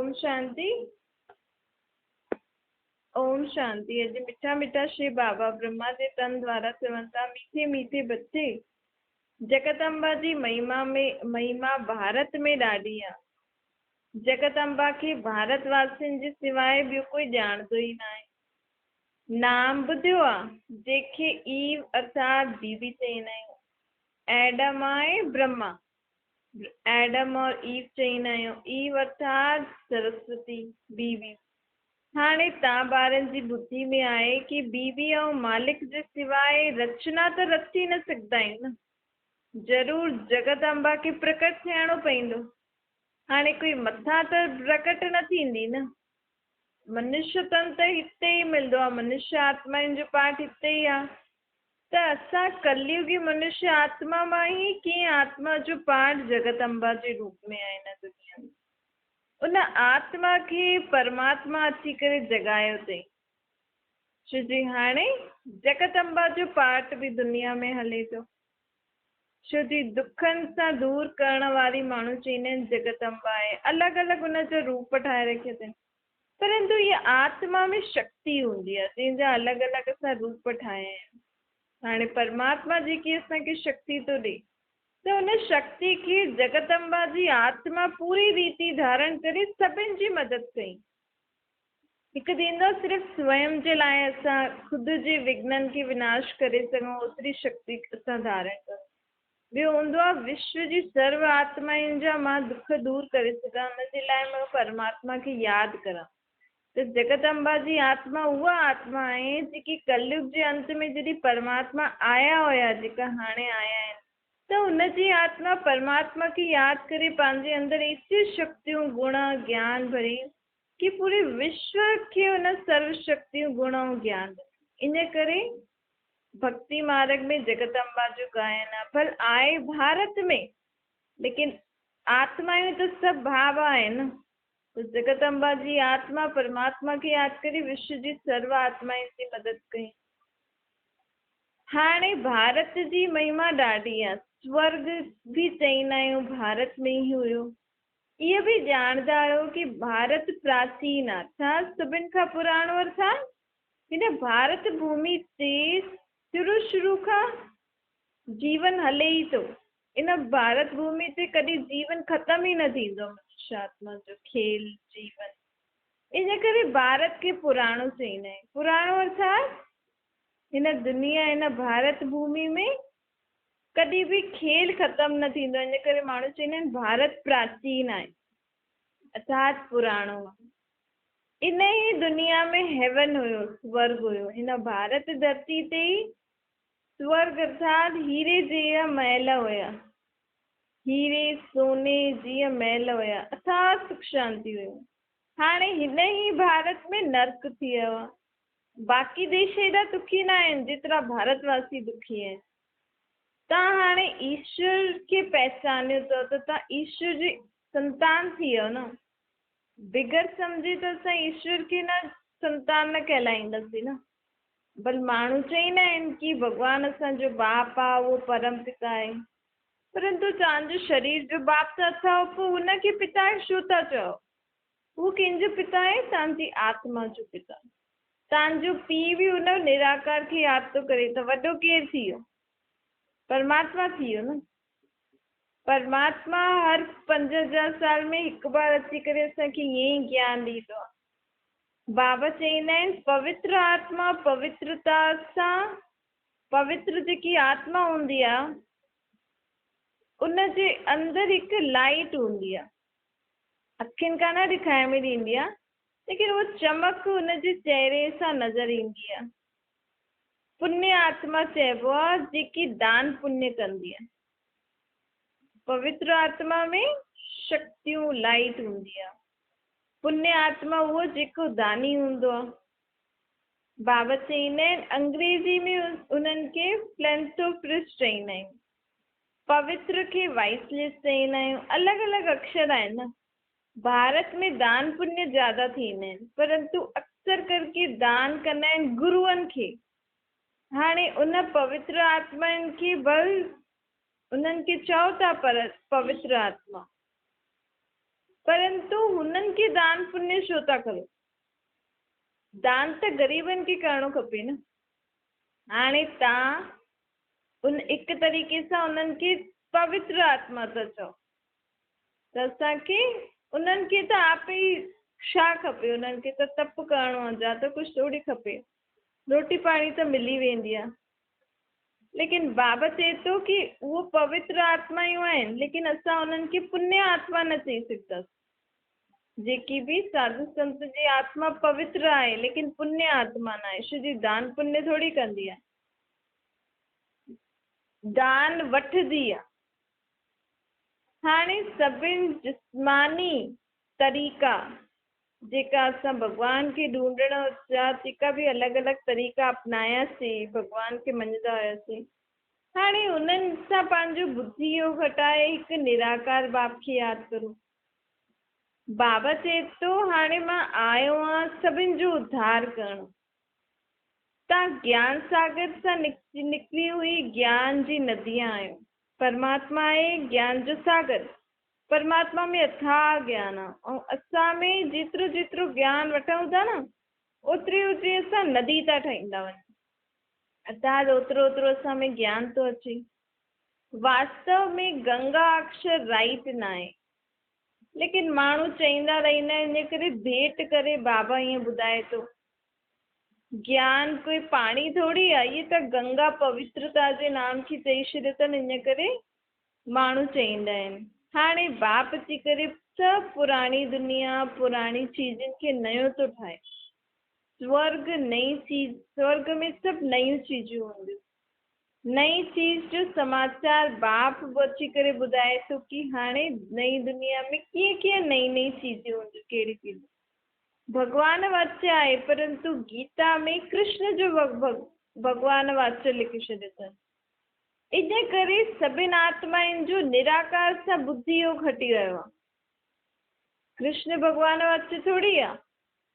ओम शांति। ओम शांति। अज मिठा मिठा श्री बाबा ब्रह्मा जे तन द्वारा चवंता मीठे मीठे बच्चे जगदम्बा जी महिमा भारत में ॾाढी आहे। जगदम्बा खे भारतवासियुनि जे सिवाय ॿियो कोई ॼाणंदो ई न आहे। नाम ॿुधियो आहे जंहिंखे ईव अर्थात बीबी चईंदा आहियूं। एडम आहे ब्रह्मा, एडम और ईव चईंदा आहियूं। ईव अर्थात सरस्वती बीबी। हाणे तव्हां ॿारनि जी बुद्धि में आहे कि बीबी ऐं मालिक जे सिवाय रचना त रची न सघंदा आहियूं न। ज़रूर जगदम्बा खे प्रकट थियणो पवंदो। हाणे कोई मथां त प्रकट न थींदी न। मनुष्य तन त हिते ई मिलंदो आहे, मनुष्य आत्माउनि जो पाठ हिते ई आहे। त असां कलयुगी मनुष्य आत्मा मां ई कीअं आत्मा जो पाठ जगदम्बा जे रूप में आहे हिन दुनिया में। उन आत्मा खे परमात्मा अची करे जगायो अथई। छो जी हाणे जगदम्बा जो पाठ बि दुनिया में हले थो। छो जी दुखनि सां दूर करण वारी माण्हू चईंदा आहिनि जगदम्बा आहे। अलॻि अलॻि उन जो रूप ठाहे रखिया अथनि, परंतु इहा आत्मा में शक्ति हूंदी आहे जंहिंजा अलॻि अलॻि असां रूप ठाहिया आहिनि। हाणे परमात्मा जेकी असांखे शक्ति थो ॾे, त उन शक्ति खे जगदम्बा जी आत्मा पूरी रीति धारण करे सभिनि जी मदद कई। हिकु थींदो सिर्फ़ु स्वयं जे लाइ असां ख़ुदि जे विघ्ननि खे विनाश करे सघूं, ओतिरी शक्ति असां धारण कयूं। ॿियो हूंदो आहे विश्व जी सर्व आत्माउनि जा मां दुख दूर करे सघां, हुनजे लाइ मां परमात्मा खे यादि करां। त जगदम्बा जी आत्मा उहा आत्मा आहे जेकी कलयुग जे अंत में जॾहिं परमात्मा आया हुया, जेका हाणे आया आहिनि, त उनजी आत्मा परमात्मा खे यादि करे पंहिंजे अंदरि एतिरी शक्तियूं गुण ज्ञान भरी कि पूरे विश्व खे उन सर्व शक्तियूं गुण ऐं ज्ञान। इन करे भक्ति मार्ग में जगदम्बा जो गायन आहे। भल आहे भारत में, लेकिन आत्मायूं त सभु भाव आहिनि। तो जगदम्बा जी आत्मा परमात्मा खे यादि करे विश्व जी सर्व आत्माउनि जी मदद कई। हाणे भारत जी महिमा ॾाढी आहे। स्वर्ग बि चईंदा आहियूं भारत में ई हुयो। इहो बि ॼाणंदा आहियो कि भारत प्राचीन आहे। छा सभिनि खां पुराणो अर्थात हिन भारत भूमि ते शुरू खां जीवन हले ई थो। इन भारत भूमि ते कॾहिं जीवन ख़तम ई न थींदो। मनुष्य आत्मा जो खेल जीवन, इन करे भारत खे पुराणो चईंदा आहिनि। पुराणो अर्थात हिन दुनिया हिन भारत भूमि में कॾहिं बि खेल ख़तम न थींदो। इन करे माण्हू चईंदा आहिनि भारत प्राचीन आहे अर्थात पुराणो आहे। इन ई दुनिया में हेवन हुयो, स्वर्ग हुयो। हिन भारत धरती ते ई स्वर्ग अर्थात हीरे जीअं महल हुया, हीरे सोने जीअं महल हुया, अर्थात सुख शांति हुयो। हाणे हिन ई भारत में नर्क थी वियो आहे। बाक़ी देश एॾा दुखी न आहिनि जेतिरा भारतवासी दुखी आहिनि। तव्हां हाणे ईश्वर खे पहचानियो अथव त तव्हां ईश्वर जी संतान थी वियो न। बिगर सम्झे त असां ईश्वर खे न संतान न कहलाईंदासीं न। भल माण्हू चईंदा आहिनि कि भॻवानु असांजो बाप आहे, उहो परम पिता आहे, परंतु तव्हांजो शरीर जो बाप त अथव, पोइ हुनखे पिता छो था चओ? उहो कंहिंजो पिता आहे? तव्हांजी आत्मा जो पिता। तव्हांजो पीउ बि हुन निराकार खे यादि थो करे त वॾो केरु थी वियो? परमात्मा थी वियो न। परमात्मा हर 5000 साल में हिकु बार अची करे असांखे ईअं ई ज्ञान ॾींदो आहे। बाबा चईंदा आहिनि पवित्र आत्मा पवित्रता सां, पवित्र जेकी आत्मा हूंदी आहे उन जे अंदरि हिकु लाइट हूंदी आहे। अखियुनि खां न ॾेखारे में ॾींदी आहे, लेकिन उहो चमक हुनजे चहिरे सां नज़र ईंदी आहे। पुण्य आत्मा चइबो आहे जेकी दान पुण्य कंदी आहे। पवित्र आत्मा में शक्तियूं लाइट हूंदी आहे। पुण्य आत्मा उहो जेको दानी हूंदो आहे। बाबा चईंदा आहिनि अंग्रेजी में उन्हनि खे फिलैंथ्रोपिस्ट चईंदा आहिनि, पवित्र खे वाइसलेस चईंदा आहियूं। अलॻि अलॻि अक्षर आहिनि न। भारत में दान पुण्य ज़्यादा थींदा आहिनि, परंतु अक्सर करके दान कंदा आहिनि गुरुअनि खे। हाणे उन पवित्र आत्माउनि खे बल उन्हनि खे चओ था पर पवित्र आत्मा, परंतु हुननि खे दान पुण्य छो था करो? दान त ग़रीबनि खे करणो खपे न। हाणे तव्हां उन हिक तरीक़े सां उन्हनि खे पवित्र आत्मा था चओ, त असांखे उन्हनि खे त आपे ई छा खपे? उन्हनि खे त तप करणो आहे, जा त कुझु थोड़ी खपे, रोटी पाणी त मिली वेंदी आहे। लेकिन बाबा चए थो कि उहो पवित्र आत्मायूं आहिनि, लेकिन असां उन्हनि खे पुण्य आत्मा न चई सघंदासीं। जेकी भी साधु संत जी आत्मा पवित्र आहे, लेकिन पुण्य आत्मा न आहे। छो जी दान पुण्य थोड़ी कंदी आहे, दान वठदी आहे। हाणे सभिनि जिस्मानी तरीक़ा जेका असां भॻवान खे ढूंढण जा जेका भी अलॻि अलॻि तरीक़ा अपनायासीं, भॻवान खे मञदा हुयासीं, हाणे उन्हनि सां पंहिंजो बुद्धि योग हटाए हिकु निराकार बाप खे यादि करो। बाबा चए थो हाणे मां आयो आहियां सभिनि जो उद्धार करणु। तव्हां ज्ञान सागर सां निकिरी हुई ज्ञान जी नदियां आहियो। परमात्मा आहे ज्ञान जो सागर। परमात्मा में अथाह ज्ञान आहे, ऐं असां में जेतिरो जेतिरो ज्ञान वठूं था न, ओतिरी ओतिरी असां नदी था ठाहींदा वञूं। अर्थात ओतिरो ओतिरो असां में ज्ञान थो अचे। वास्तव में गंगा अक्षर राइट न आहे, लेकिन माण्हू चईंदा रहंदा आहिनि, इन करे भेट करे बाबा ईअं ॿुधाए थो। ज्ञान कोई पाणी थोड़ी आहे, ये त गंगा पवित्रता जे नाम खे चई छॾियो अथनि, इन करे माण्हू चईंदा आहिनि। हाणे बाप अची करे सभु पुराणी दुनिया पुराणी चीजनि खे नयो थो ठाहे। स्वर्ग नई चीज, स्वर्ग में सभु नयूं चीजूं हूंदियूं। नई चीज जो समाचार बाप अची करे ॿुधाए थो कि हाणे नई दुनिया में कीअं कीअं नई नई चीजूं हूंदियूं, कहिड़ी कहिड़ी। भगवान वाच्य आहे, परंतु गीता में कृष्ण जो भगवान वाच्य लिखी छॾियो अथनि। इन करे सभिनि आत्माउनि जो निराकार सां बुद्धि योग हटी रहियो आहे। कृष्ण भगवान वाच्य थोड़ी आहे,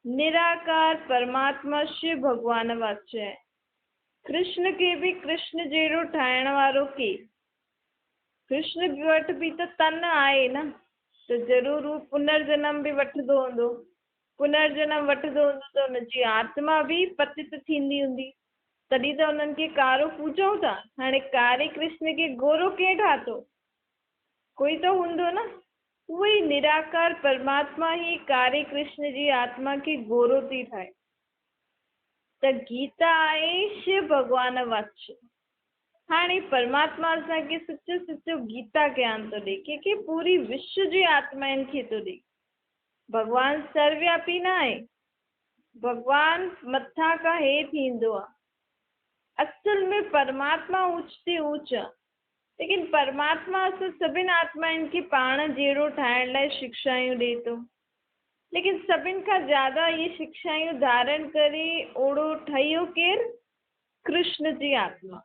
निराकार परमात्मा शिव भगवान वाच्य आहे। कृष्ण खे भी कृष्ण जहिड़ो ठाहिण वारो के? कृष्ण वटि भी त तन आहे न, त ज़रूर हू पुनर्जन्म भी वठंदो हूंदो। पुनर्जन्म वठंदो हूंदो त हुनजी आत्मा भी पतित थींदी हूंदी, तॾहिं त उन्हनि खे कारो पूॼूं था। हाणे कारे कृष्ण खे गोरो केरु ठातो? कोई त हूंदो न। उहो ई निराकार परमात्मा ही कारे कृष्ण जी आत्मा खे गोरो थी ठाहे। त गीता आहे शिव भगवान वाच्य। हाणे परमात्मा असांखे सचो सचो गीता ज्ञान थो ॾे, कंहिंखे पूरी विश्व जी आत्माउनि खे थो ॾे। भगवान सर्वव्यापी न आहे, भगवान मथां खां हेठि ईंदो आहे। असल में परमात्मा ऊच ते ऊच आहे, लेकिन परमात्मा असां सभिनि आत्माउनि खे पाण जहिड़ो ठाहिण लाइ शिक्षायूं ॾे थो। लेकिन सभिनि खां ज्यादा ये शिक्षायूं धारण करे ओड़ो ठहियो केरु? कृष्ण जी आत्मा।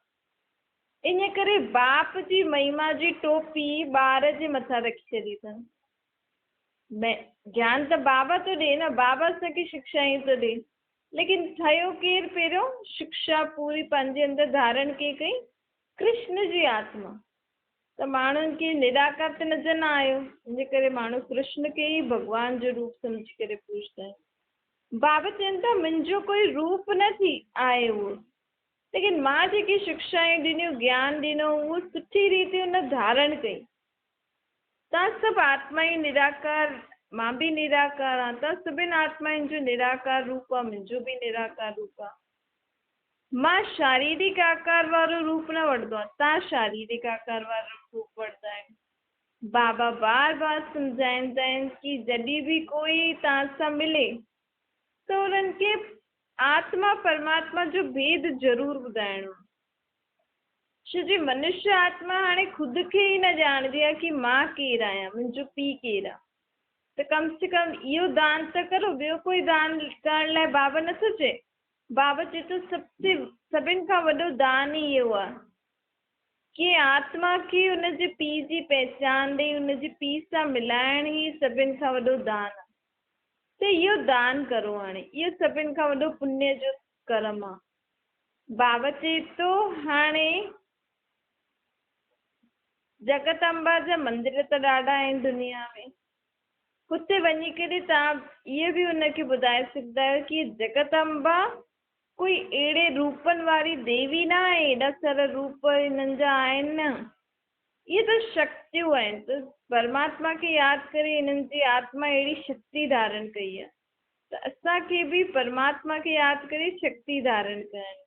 इन करे बाप जी महिमा जी टोपी ॿार जे मथां रखी छॾी अथनि। ज्ञान त बाबा थो ॾे न, बाबा असांखे शिक्षायूं थो ॾे, लेकिन ठहियो केरु पहिरियों? शिक्षा पूरी पंहिंजे अंदरि धारण के कई? कृष्ण जी आत्मा। त माण्हुनि खे निराकार त नज़र न आयो, इन करे माण्हू कृष्ण खे ई भगवान जो रूप सम्झी करे पूछंदा आहिनि। बाबा चवनि था मुंहिंजो कोई रूप न थी आहे उहो, लेकिन मां जेकी शिक्षाएं ॾिनियूं, ज्ञान ॾिनो, उहो सुठी रीति उन धारण कई। तव्हां सभु आत्माऊं निराकार, मां भी निराकार आहियां, तव्हां सभिनि आत्माउनि जो निराकार रूप आहे, मुंहिंजो भी निराकार रूप आहे। मां शारीरिक आकार वारो रूप न वठंदो आहियां, तव्हां शारीरिक आकार वारो रूप वठंदा आहिनि। बाबा बार बार सम्झाईंदा आहिनि कि जॾहिं भी कोई तव्हां सां मिले त उन्हनि खे आत्मा परमात्मा जो भेद ज़रूर ॿुधाइणो। छो जी मनुष्य आत्मा हाणे ख़ुदि खे ई न ॼाणदी आहे कि मां केरु आहियां, मुंहिंजो पीउ केरु आहे। त कम से कम इहो दान त करो। ॿियो कोई दान करण लाइ बाबा नथो चए। बाबा चए थो सभिनि खां वॾो दान ई इहो आहे कि आत्मा खे हुनजे पीउ जी पहचान ॾेई, हुनजे पीउ सां मिलाइण ई सभिनि खां वॾो दान आहे। त इहो दान करो। हाणे इहो सभिनि खां वॾो पुण्य जो कर्म आहे। बाबा चए थो हाणे जगत अम्बा जा मंदिर त ॾाढा आहिनि दुनिया में, हुते वञी करे तव्हां इहे बि हुनखे ॿुधाए सघंदा आहियो कि जगदम्बा कोई अहिड़े रूपनि वारी देवी न आहे, एॾा सारा रूप हिननि जा आहिनि न, इहे त शक्तियूं आहिनि। त परमात्मा खे यादि करे हिननि जी आत्मा अहिड़ी शक्ति धारण कई आहे, त असांखे बि परमात्मा खे यादि करे शक्ति धारण करणु।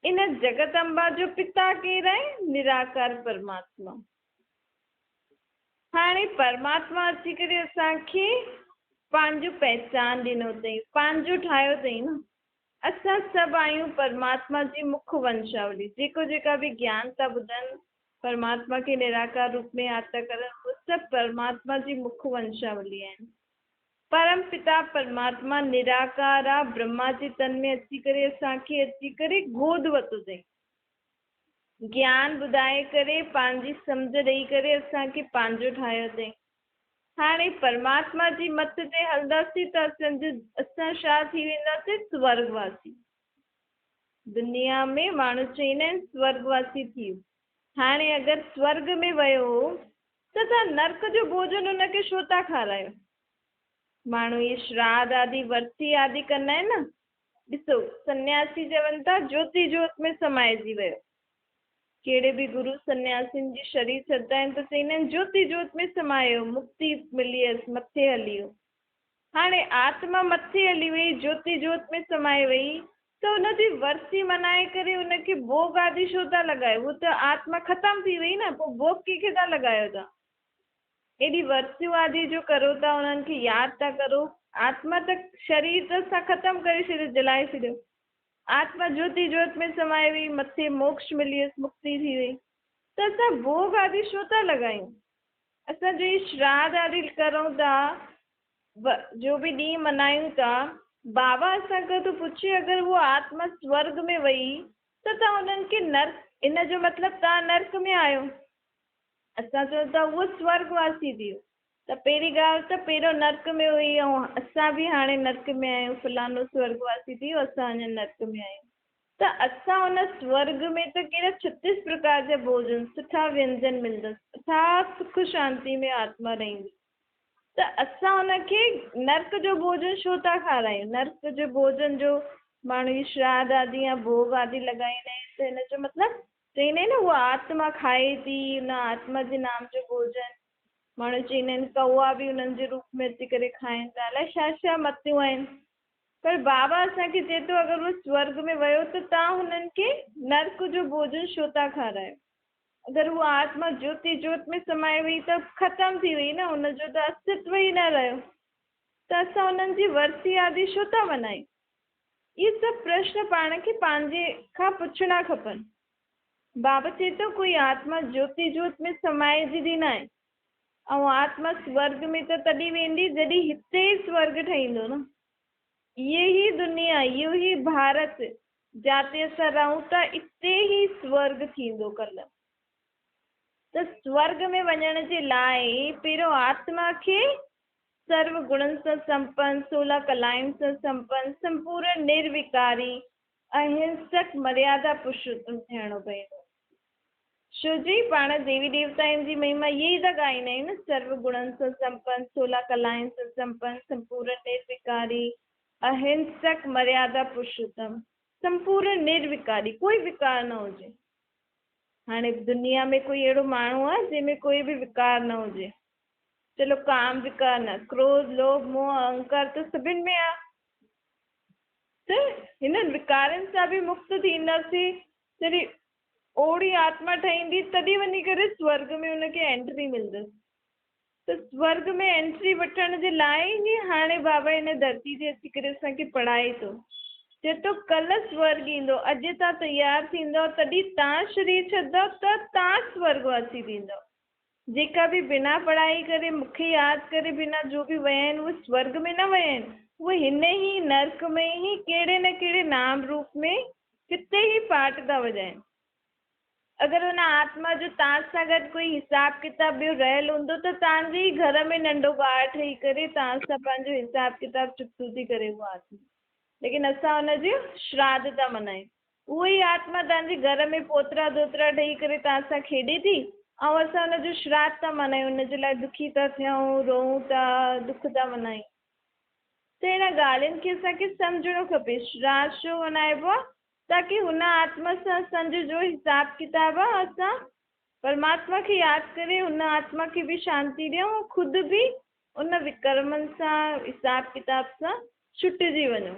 इन जगदम्बा जो पिता केरु आहे? निराकार परमात्मा। हाणे परमात्मा अची करे असांखे पंहिंजो पहचान ॾिनो अथई, पंहिंजो ठाहियो अथई न। असां सभु आहियूं परमात्मा जी मुख्य वंशावली। जेका बि ज्ञान था ॿुधनि, परमात्मा खे निराकार रूप में यादि था करनि, उहे सभु परमात्मा जी मुख्य वंशावली आहिनि। परम पिता परमात्मा निराकार आहे, ब्रह्मा जी तन में अची करे असांखे अची करे गोद वरितो अथई, ज्ञान ॿुधाए करे पंहिंजी सम्झ ॾेई करे असांखे पंहिंजो ठाहियो अथई। हाणे परमात्मा जी मत ते हलंदासीं त असां छा थी वेंदासीं? स्वर्गवासी। दुनिया में माण्हू चवंदा आहिनि स्वर्गवासी थी वियो। हाणे अगरि स्वर्ग में वियो त तव्हां नर्क जो भोजन हुनखे छो था खारायो? माण्हू इहे श्राद्ध आदि वर्ती आदि कंदा आहिनि न। ॾिसो, सन्यासी चवनि था ज्योति जोत में समाइजी वियो। कहिड़े बि गुरु सन्यासियुनि जी शरीर छॾंदा आहिनि त चवंदा आहिनि ज्योति जोत में समायो, मुक्ति मिली हुयसि, मथे हली वियो। हाणे आत्मा मथे हली वई, ज्योति जोत में समाए वई, त हुनजी वर्ती मनाए करे हुनखे भोग आदि छो था लॻायो? उहो त आत्मा ख़तमु थी वई न, पोइ भोग कंहिंखे था लॻायो था? एॾी वर्तियूं आदि जो करो था, उन्हनि खे यादि था करो। आत्मा त शरीर त असां ख़तमु करे छॾियो, जलाए छॾियो। आत्मा ज्योति जोत में समाए वई, मथे मोक्ष मिली वियसि, मुक्ति थी वई। त असां भोग आदि छो था लॻायूं? असां जो श्राद्ध आदि करूं था, जो बि ॾींहुं मल्हायूं था, बाबा असांखां थो पुछे अगरि उहा आत्मा स्वर्ग में वई त तव्हां हुननि खे नर्क, इन जो मतिलबु तव्हां नर्क में आहियो। असां चऊं था उहो स्वर्गवासी थी वियो। त पहिरीं ॻाल्हि त पहिरियों नर्क में हुई ऐं असां बि हाणे नर्क में आहियूं। फलानो स्वर्गवासी थी वियो, असां अञा नर्क में आहियूं। त असां हुन स्वर्ग में त कहिड़ा 36 प्रकार जा भोजन, सुठा व्यंजन मिलंदसि, सुठा सुख शांति में आत्मा रहंदी। त असां हुनखे नर्क जो भोजन छो था खारायूं? नर्क जो भोजन जो माण्हू श्राद्ध आदि या भोग आदि लॻाईंदा आहिनि, त हिन जो मतिलबु चवंदा आहिनि न उहा आत्मा खाए थी, हुन आत्मा जे नाम जो भोजन। माण्हू चवंदा आहिनि कौआ बि हुननि जे रूप में अची करे खाइनि था, अलाए छा छा मतियूं आहिनि। पर बाबा असांखे चए थो अगरि उहो स्वर्ग में वियो त तव्हां हुननि खे नर्क जो भोजन छो था खारायो? अगरि उहा आत्मा ज्योति जोत में समाए वई त ख़तमु थी वई न, हुनजो त अस्तित्व ई न रहियो। त असां हुननि जी वर्ती आदि छो था मल्हायूं? इहे सभु प्रश्न पाण खे पंहिंजे खां पुछणा खपनि। बाबा चए थो कोई आत्मा ज्योति जोत में समाइजंदी न आहे, ऐं आत्मा स्वर्ग में त तॾहिं वेंदी जॾहिं हिते स्वर्ग ठहींदो न। इहे ई दुनिया, इहो ई भारत जिते असां रहूं था, इते ई स्वर्ग थींदो कल्ह। त स्वर्ग में वञण जे लाइ पहिरियों आत्मा खे सर्व गुणनि सां संपन्न, 16 कलाउनि सां संपन्न, संपूर्ण निर्विकारी, अहिंसक, मर्यादा पुरुषोत्तम थियणो पवंदो। छो जी पाण देवी देवताउनि जी महिमा इहे ई त ॻाईंदा आहियूं न, सर्व गुणनि सां संपन्न, 16 कलाउनि सां संपन्न, संपूर्ण निर्विकारी, अहिंसक, मर्यादा पुरुषोत्तम, संपूर्ण निर्विकारी, कोई विकार न हुजे। हाणे दुनिया में कोई अहिड़ो माण्हू आहे जंहिंमें कोई बि विकार न हुजे? चलो काम विकार न, क्रोध, लोभ, मोह, अहंकार त सभिनि में आहे। त हिननि विकारनि सां बि मुक्त थींदासीं जॾहिं ओड़ी आत्मा ठहींदी, तॾहिं वञी करे स्वर्ग में हुनखे एंट्री मिलंदसि। त स्वर्ग में एंट्री वठण जे लाइ ई हाणे बाबा हिन धरती ते अची करे असांखे पढ़ाए थो। चए थो कल्ह स्वर्ग ईंदो, अॼु तव्हां तयारु थींदव तॾहिं तव्हां शरीर छॾंदव त तव्हां स्वर्गवासी थींदव। जेका बि बिना पढ़ाई करे, मूंखे यादि करे बिना जो बि विया आहिनि, उहे स्वर्ग में न विया आहिनि, उहे हिन ई नर्क में ई कहिड़े न कहिड़े नाम रूप में किथे ई पाठ था वॼाइनि। अगरि हुन आत्मा जो तव्हां सां गॾु कोई हिसाब किताब ॿियो रहियल हूंदो त तव्हांजे ई घर में नंढो ॿार ठही करे तव्हां सां पंहिंजो हिसाब किताब चुकतो थी करे उहा आत्मा। लेकिन असां हुनजो श्राद्ध था मल्हायूं। उहा ई आत्मा तव्हांजे घर में पोतरा दोतरा ठही करे तव्हां सां खेॾे थी, ऐं असां हुनजो श्राद्ध था मल्हायूं, हुनजे लाइ दुखी था थियूं, रोऊं था, दुख था मल्हायूं। त हिन ॻाल्हियुनि खे असांखे सम्झणो खपे। श्राद्ध छो मल्हाइबो आहे? ताकी हुन आत्मा सां असांजो जो हिसाबु किताबु आहे, असां परमात्मा खे यादि करे हुन आत्मा खे बि शांती ॾियूं, ख़ुदि बि उन विकर्मनि सां हिसाब किताब सां छुटिजी वञूं।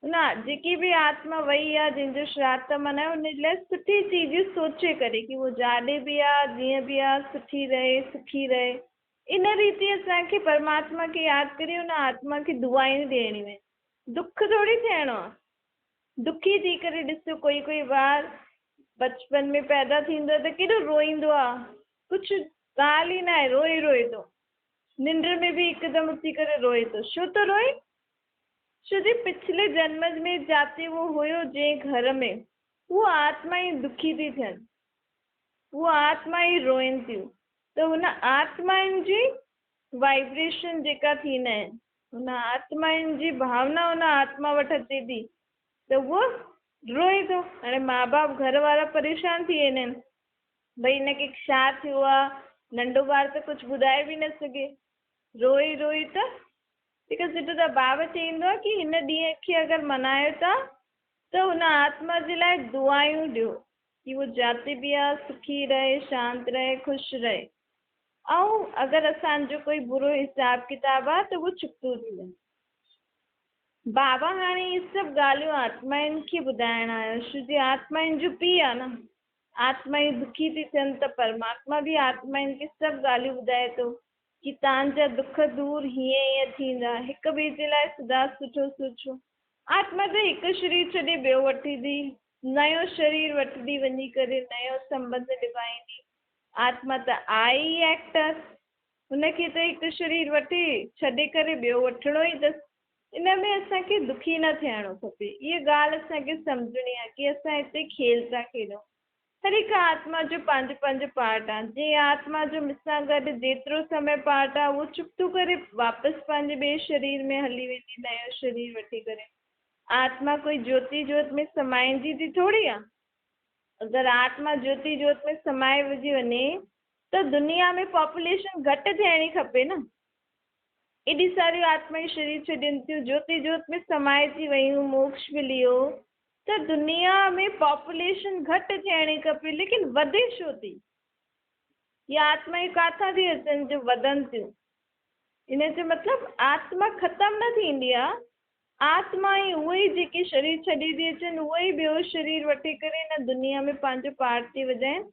न जेकी बि आत्मा वई आहे, जंहिंजो श्राद्ध था मल्हायूं, हुन लाइ सुठी चीज़ूं सोचे करे कि उहो जाॾे बि आहे, जीअं बि आहे, सुठी रहे, सुखी रहे। इन रीति असांखे परमात्मा खे यादि करे हुन आत्मा खे दुआयूं ॾियणियूं आहिनि। दुख थोरी थियणो आहे। दुखी थी करे ॾिसो, कोई कोई ॿार बचपन में पैदा थींदो आहे त केॾो रोईंदो आहे, कुझु ॻाल्हि ई न आहे, रोई रोए थो। निंड में बि हिकदमि उथी करे रोए थो। छो थो रोए? छो जे पिछले जन्म में जाते वो हुयो जंहिं घर में, उहो आत्मा ई दुखी थी थियनि, उहो आत्मा ई रोइनि थियूं। त हुन आत्माउनि जी वाइब्रेशन जेका थींदा आहिनि, हुन आत्माउनि जी भावना हुन आत्मा वटि अचे थी, त उहो रोए थो। हाणे माउ बाप घर वारा परेशान थी वेंदा आहिनि, भई हिनखे छा थियो आहे, नंढो ॿार त कुझु ॿुधाए बि न सघे, रोई रोई त हिकु सिधो त बाबा चईंदो आहे कि हिन ॾींहं खे अगरि मल्हायो था त हुन आत्मा जे लाइ दुआयूं ॾियो कि उहो जाते बि आहे सुखी रहे, शांत रहे, ख़ुशि रहे। ऐं अगरि असांजो कोई बुरो हिसाब किताब आहे त उहो चुकतो थी वञे। बाबा हाणे इहे सभु ॻाल्हियूं आत्माउनि खे ॿुधाइण आयो, छो जे आत्माउनि जो पीउ आहे न। आत्माऊं दुखी थी थियनि त परमात्मा बि आत्माउनि खे सभु ॻाल्हियूं ॿुधाए थो कि तव्हांजा दुख दूर हीअं हीअं थींदा, हिक ॿिए जे लाइ सदा सुठो सोचो। आत्मा त हिकु शरीर छॾे ॿियो वठंदी, नयो शरीर वठंदी, वञी करे नयो संबंध निभाईंदी। आत्मा त आहे ई एक्टर, हुनखे त हिकु शरीर वठी छॾे करे ॿियो वठिणो ई अथसि। इन में असांखे दुखी न थियणो खपे। इहा ॻाल्हि असांखे सम्झणी आहे कि असां हिते खेल था खेॾूं। हर हिकु आत्मा जो पंहिंजो पंहिंजो पार्ट आहे। जंहिं आत्मा जो मूंसां गॾु जेतिरो समय पार्ट आहे, उहो चुप करे वापसि पंहिंजे ॿिए शरीर में हली वेंदी, नयो शरीर वठी करे। आत्मा कोई ज्योति ज्योत में समाइजी थी थोरी आहे। अगरि आत्मा ज्योति ज्योत में समाए विझी वञे त दुनिया में पॉपुलेशन घटि थियणी खपे न। एॾी सारियूं आत्माऊं शरीर छॾनि थियूं, ज्योति ज्योत में समाइजी वयूं, मोक्ष मिली वियो, त दुनिया में पॉपुलेशन घटि थियणी खपे, लेकिन वधे छो थी? इहे आत्माऊं किथां थी अचनि जो वधनि थियूं? इन जो मतिलबु आत्मा ख़तमु न थींदी आहे। आत्मा ई उहे ई जेके शरीर छॾे थी अचनि, उहे ई ॿियो शरीर वठी करे हिन दुनिया में पंहिंजो पार्ट थी विझाइनि,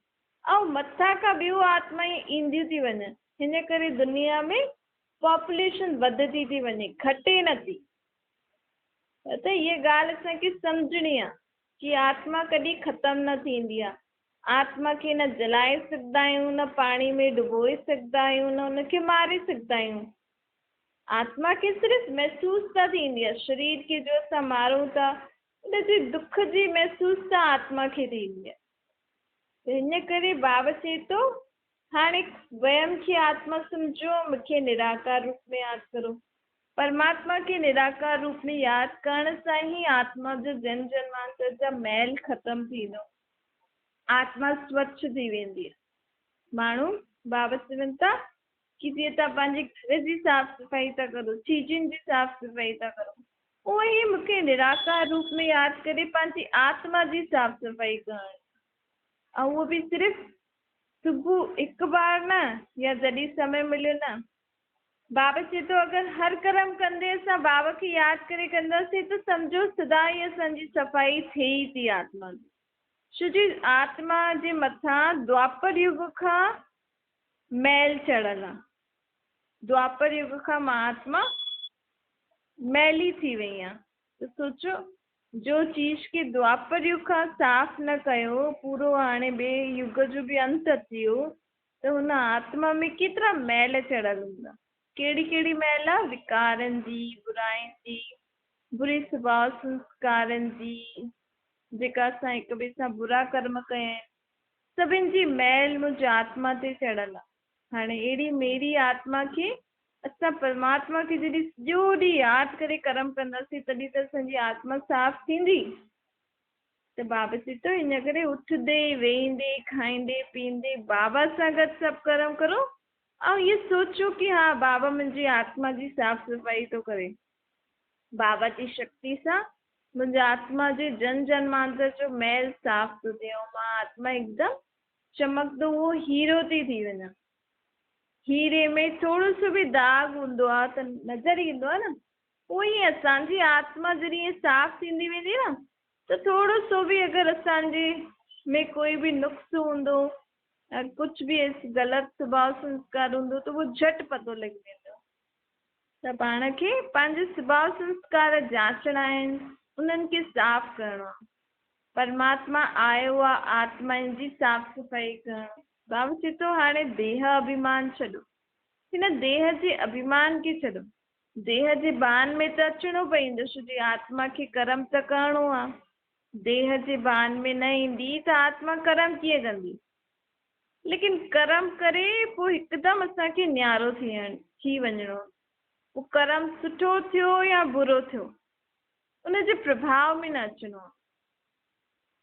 ऐं मथां खां ॿियूं आत्माऊं ईंदियूं थी वञनि। हिन करे दुनिया में पॉपुलेशन वधंदी थी वञे, घटे नथी। त इहा ॻाल्हि असांखे सम्झणी आहे कि आत्मा कॾहिं ख़तमु न थींदी आहे। आत्मा खे न जलाए सघंदा आहियूं, न पाणी में डुबोए सघंदा आहियूं, न हुनखे मारे सघंदा आहियूं। आत्मा खे सिर्फ़ु महसूस त थींदी आहे। शरीर खे जो असां मारूं था, उनजे दुख जी महसूस त आत्मा खे थींदी आहे। त हिन करे बाबा चए थो, हाणे वयम खे आत्मा सम्झो, मूंखे निराकार रूप में यादि करो। परमात्मा खे निराकार रूप में यादि करण सां ई आत्मा जो जन्म जन्मांतर जा मैल ख़तमु थींदो, आत्मा स्वच्छ थी वेंदी आहे। माण्हू बाबा चवनि था कि जीअं तव्हां पंहिंजे घर जी साफ़ सफ़ाई था करो, चीजुनि जी साफ़ सफ़ाई था करो, उहो ई मूंखे निराकार रूप में यादि करे पंहिंजी आत्मा जी साफ़ सफ़ाई करणु, ऐं उहो बि सिर्फ़ु सुबुह हिकु बार न, या जॾहिं समय मिलियो न। बाबा चए थो अगरि हर कर्म कंदे असां बाबा खे यादि करे कंदासीं त सम्झो सदा ई असांजी सफ़ाई थिए ई थी आत्मा जी। छो जी आत्मा जे मथां द्वापर युग खां मैल चढ़ल आहे। द्वापर युग खां मां आत्मा मैली थी वई आहे। त सोचो, जो चीज खे द्वापर युग खां साफ़ न कयो, पूरो हाणे ॿिए युग जो बि अंत अची वियो, त हुन आत्मा में केतिरा मैल चढ़ल हूंदा। कहिड़ी कहिड़ी मैल आहे? विकारनि जी, बुराइनि जी, बुरे स्वभाव संस्कारनि जी, जेका असां हिक ॿिए सां बुरा कर्म कया आहिनि, सभिनि जी मैल मुंहिंजी आत्मा ते चढ़ल आहे। हाणे अहिड़ी मेरी आत्मा खे असां परमात्मा खे जॾहिं सॼो ॾींहुं यादि करे कर्म कंदासीं, तॾहिं त असांजी आत्मा साफ़ थींदी। त बाबा चए थो इन करे उथंदे वेहींदे खाईंदे पीअंदे बाबा सां गॾु सभु कर्म करो ऐं इहो सोचो कि हा बाबा मुंहिंजी आत्मा जी साफ़ सफ़ाई थो करे। बाबा जी शक्ति सां मुंहिंजे आत्मा जे जन जन्मांतर जो मैल साफ़ थो थिए ऐं मां आत्मा हिकदमि चमकदो उहो हीरो थी वञा। हीरे में थोरो सो बि दाग हूंदो आहे त नज़र ईंदो आहे न, उहो ई असांजी आत्मा जॾहिं ईअं साफ़ थींदी वेंदी न त थोरो सो बि अगरि असांजे में कोई बि नुक्स हूंदो या कुझु बि ग़लति स्वभाव संस्कार हूंदो त उहो झटि पतो लॻी वेंदो। त पाण खे पंहिंजे स्वभाव संस्कार जांचणा आहिनि, उन्हनि खे साफ़ करिणो आहे। परमात्मा आयो आहे आत्माउनि जी साफ़ सफ़ाई करणु। बाबा चए थो हाणे देह अभिमान छॾो, हिन देह जे अभिमान खे छॾो। देह जे बान में त अचिणो पवंदो छो जी आत्मा खे कर्म त करिणो आहे। देह जे बान में न ईंदी त आत्मा कर्म कीअं कंदी? लेकिन कर्म करे पोइ हिकदमि असांखे न्यारो थी वञिणो। पोइ कर्म सुठो थियो या बुरो थियो उनजे प्रभाव में न अचिणो।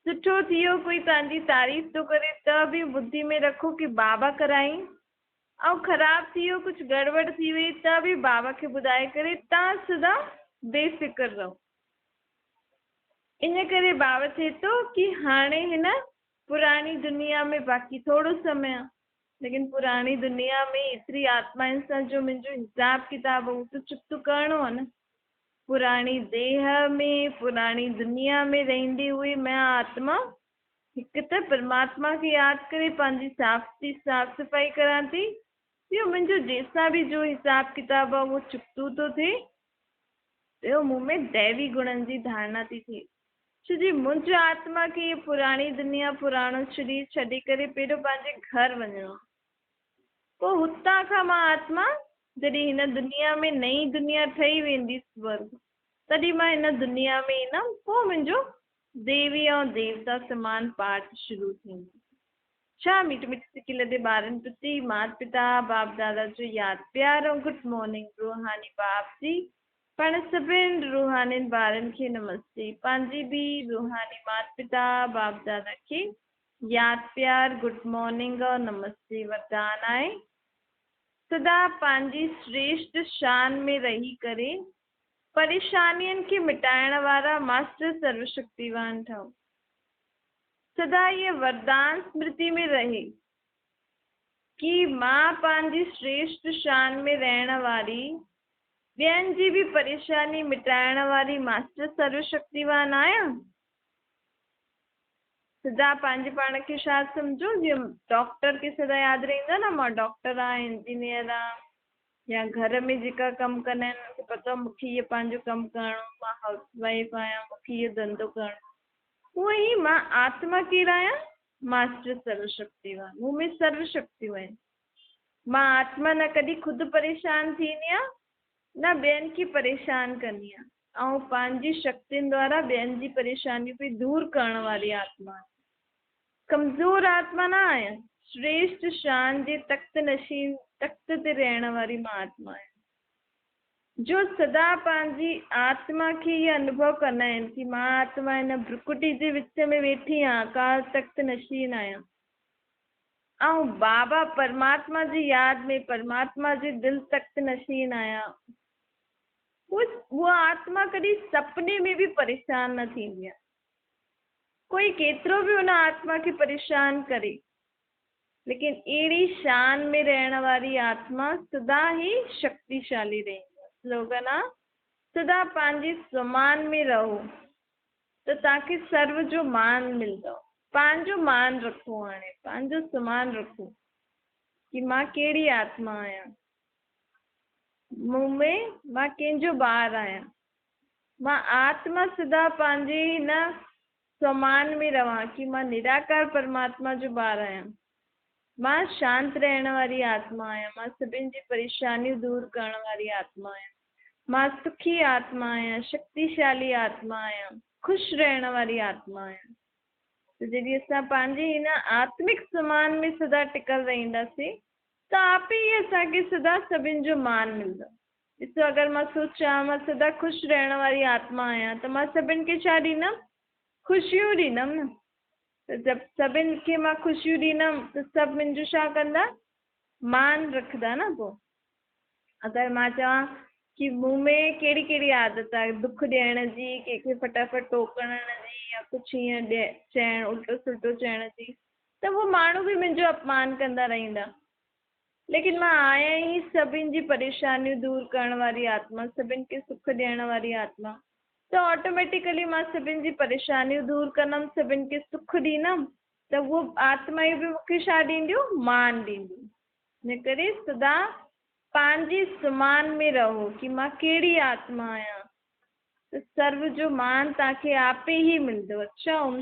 सुठो थियो कोई तव्हांजी तारीफ़ थो करे त बि बुद्धि में रखो कि बाबा कराई, ऐं ख़राबु थी वियो कुझु गड़बड़ थी वई त बि बाबा खे ॿुधाए करे तव्हां सदा बेफ़िक्र रहो। इन करे बाबा चए थो कि हाणे हिन पुराणी दुनिया में बाक़ी थोरो समय आहे, लेकिन पुराणी दुनिया में एतिरी आत्माउनि सां जो मुंहिंजो हिसाब किताब उहो त चुप्त करिणो आहे न। पुराणी देह में पुराणी दुनिया में रहंदी हुई मैं आत्मा हिकु त परमात्मा खे यादि करे पंहिंजी साफ़ सफ़ाई करां थी। ॿियो मुंहिंजो जंहिंसां बि जो हिसाब किताब आहे उहो चुप्तू थो थिए। ॿियो मूं में दैवी गुणनि जी धारणा थी थिए छो जी मुंहिंजी आत्मा खे इहा पुराणी दुनिया पुराणो शरीर छॾे करे पहिरियों पंहिंजे घर वञिणो। पोइ हुतां खां मां आत्मा जॾहिं हिन दुनिया में नई दुनिया ठही वेंदी स्वर्ग, तॾहिं मां हिन दुनिया में ईंदमि। पोइ मुंहिंजो देवी ऐं देवता समान पाठ शुरू थींदो। छा मीठे मीठे सिकी लदे ॿारनि प्रति माता पिता बाप दादा जो यादि प्यार ऐं गुड मॉर्निंग रूहानी बाप जी। पाण सभिनि रूहानी ॿारनि खे नमस्ते। पंहिंजी बि रूहानी माता पिता बाप दादा खे यादि प्यार गुड मॉर्निंग और नमस्ते वरदान आहे। सदा पंहिंजी श्रेष्ठ शान में रही करे परेशानियुनि खे मिटाइण वारा मास्टर सर्वशक्तिवान ठहो। सदा ये वरदान स्मृति में रहे कि मां पंहिंजी श्रेष्ठ शान में रहण वारी ॿियनि जी बि परेशानी मिटाइण वारी मास्टर सर्वशक्तिवान आहियां। सदा पंहिंजे पाण खे छा सम्झो जीअं डॉक्टर खे सदा यादि रहंदो न मां डॉक्टर आहियां इंजीनियर आहियां या घर में जेका कमु कंदा आहिनि उनखे पतो आहे मूंखे इहो पंहिंजो कमु करिणो, मां हाउस वाइफ आहियां मूंखे इहो धंधो करिणो। उहो ई मां आत्मा कहिड़ा आहियां मास्टर सर्वशक्तिवान, मूं में सर्वशक्तियूं आहिनि। मां आत्मा न कॾहिं ख़ुदि परेशान थींदी आहियां न ॿियनि खे परेशान कंदी आहियां ऐं पंहिंजी शक्तियुनि द्वारा ॿियनि जी परेशानियूं बि दूरि करण वारी आत्मा। कमज़ोर आत्मा न आहियां, श्रेष्ठ शान जे तख़्त नशीन तख़्त ते रहण वारी मां आत्मा आहियां जो सदा पंहिंजी आत्मा खे इहो अनुभव कंदा आहिनि कि मां आत्मा हिन भ्रुकुटी जे विच में वेठी आहियां, अकाल तख़्त नशीन आहियां। ऐं बाबा परमात्मा जी यादि में परमात्मा जे दिलि तख़्त नशीन आहियां। उहा आत्मा कॾहिं सपने में बि परेशान न थींदी आहे। कोई केतिरो बि हुन आत्मा खे परेशान करे, लेकिन अहिड़ी शान में रहण वारी आत्मा सदा ई शक्तिशाली रहंदी आहे। स्लोगन आहे सदा पंहिंजे स्वमान में रहो त तव्हांखे सर्व जो मान मिलंदो। पंहिंजो मान रखो, हाणे पंहिंजो समान रखो कि मां कहिड़ी आत्मा आहियां। मूं में मां कंहिंजो ॿार आहियां। मां आत्मा सदा पंहिंजे हिन स्वमान में रहां कि मां निराकार परमात्मा जो ॿार आहियां। मां शांत रहण वारी आत्मा आहियां। मां सभिनि जी परेशानियूं दूरि करण वारी आत्मा आहियां। मां सुखी आत्मा आहियां, शक्तिशाली आत्मा आहियां, ख़ुशि रहण वारी आत्मा आहियां। त जॾहिं असां पंहिंजे हिन आत्मिक समान में सदा टिकल रहंदासीं त आप ई असांखे सदा सभिनि जो मान मिलंदो। ॾिसो अगरि मां सोचां मां सदा ख़ुशि रहण वारी आत्मा आहियां त मां सभिनि खे छा ॾींदमि? ख़ुशियूं ॾींदमि न। त जब सभिनि खे मां ख़ुशियूं ॾींदमि त सभु मुंहिंजो छा कंदा, मान रखंदा न पोइ। अगरि मां चवां कि मूं में कहिड़ी कहिड़ी आदत आहे, दुख ॾियण जी, कंहिंखे फटाफट टोकण जी, या कुझु ईअं चइण उल्टो सुल्टो चइण जी, त उहो माण्हू बि मुंहिंजो अपमान कंदा रहंदा। लेकिन मां आहियां ई सभिनि जी परेशानियूं दूरि करण वारी आत्मा, सभिनि खे सुख ॾियण वारी आत्मा, त ऑटोमेटिकली मां सभिनि जी परेशानियूं दूरि कंदमि, सभिनि खे सुख ॾींदमि, त उहो आत्मायूं बि मूंखे छा ॾींदियूं, मान ॾींदियूं। इन करे सदा पंहिंजी सुमान में रहो कि मां कहिड़ी आत्मा आहियां, त सर्व जो मान तव्हांखे आपे ई मिलंदो। अच्छा ओम